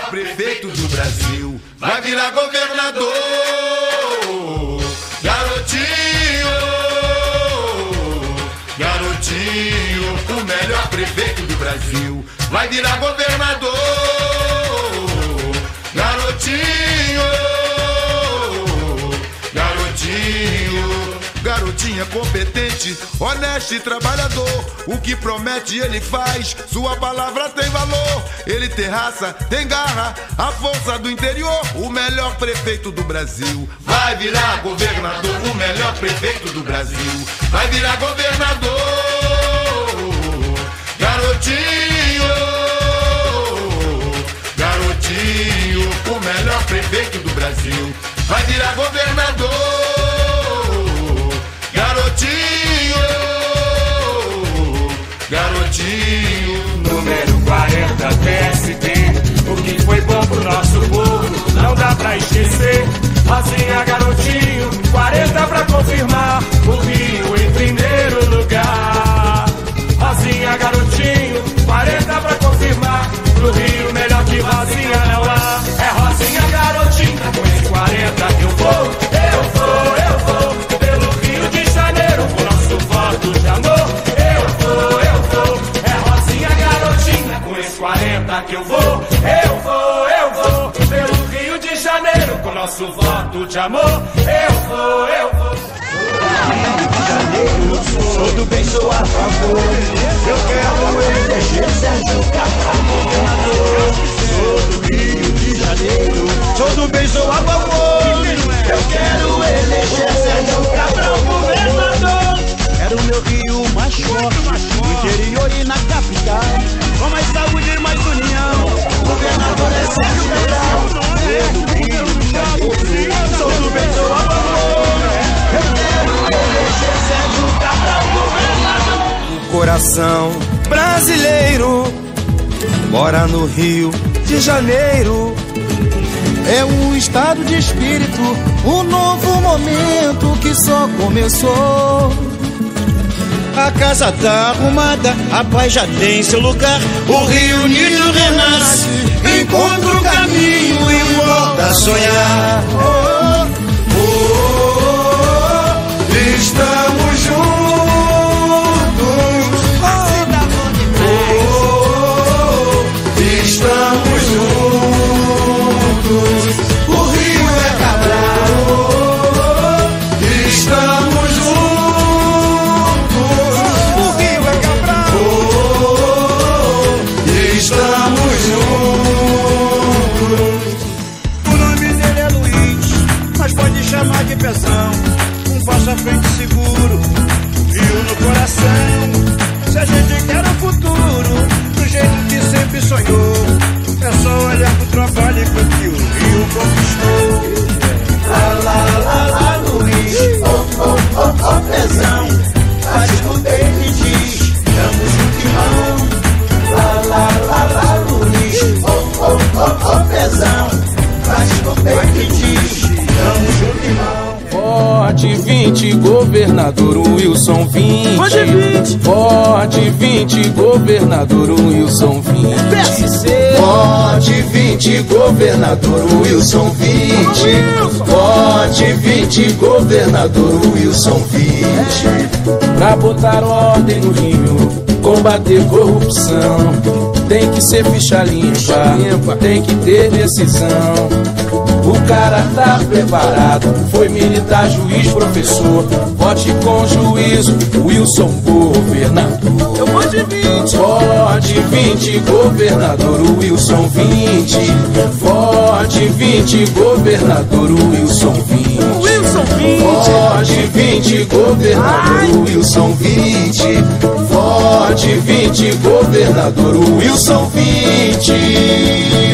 melhor prefeito do Brasil. Vai virar governador, garotinho, garotinho, o melhor prefeito do Brasil. Vai virar governador, garotinho, garotinho. Garotinho é competente, honesto e trabalhador. O que promete ele faz, sua palavra tem valor. Ele tem raça, tem garra, a força do interior. O melhor prefeito do Brasil. Vai virar governador, o melhor prefeito do Brasil. Vai virar governador, garotinho, garotinho, o melhor prefeito do Brasil. Vai virar governador, garotinho, garotinho. Número 40 PSD, o que foi bom pro nosso povo não dá pra esquecer. Rosinha, garotinho, 40 pra confirmar o Rio em primeiro lugar. Rosinha, garotinho, 40 pra confirmar pro Rio melhor que Rosinha não há. É Rosinha, garotinha, com esse 40 que eu vou. Pelo Rio de Janeiro, o nosso voto de amor. Eu vou. É Rosinha, garotinha, com esse 40 que eu vou. Eu vou. Pelo Rio de Janeiro, com nosso voto de amor. Eu vou. Sou do bem, sou a favor. Eu quero eleger Sérgio Cabral governador. Sou do Rio de Janeiro. Sou do bem, sou a favor. Eu quero eleger Sérgio Cabral governador. Quero o meu Rio mais forte, no interior e na capital, com mais saúde e mais união. Governador é Sérgio Cabral. Sou do Rio de Janeiro. Sou do bem, sou a favor. Eu quero eleger Sérgio Cabral governador. O coração brasileiro mora no Rio de Janeiro. É um estado de espírito, um novo momento que só começou. A casa tá arrumada, a paz já tem seu lugar. O Rio Unido renasce, encontra o caminho e volta a sonhar. Estamos juntos, estamos juntos. O Rio é Cabral, estamos juntos. O Rio é Cabral, estamos juntos. O nome dele é Luiz, mas pode chamar de Pezão. Passo à frente seguro, Rio no coração. Se a gente quer o futuro, do jeito que sempre sonhou, é só olhar pro trabalho e pro que o Rio conquistou. Lá, Luiz, Pezão, faz o dele diz, estamos junto irmão. Lá, Luiz, Pezão, faz o dele diz, estamos junto irmão. Forte 20, governador Wilson 20. Forte 20, governador Wilson 20. Forte 20, governador Wilson 20. Forte 20, governador Wilson 20. Pra botar ordem no Rio, combater corrupção, tem que ser ficha limpa, tem que ter decisão. O cara tá preparado, foi militar, juiz, professor. Vote com juízo, Wilson governador. Eu vou de 20. Vote 20, governador Wilson 20. Vote 20, governador Wilson 20. Vote 20, governador Wilson 20. Vote 20, governador Wilson 20.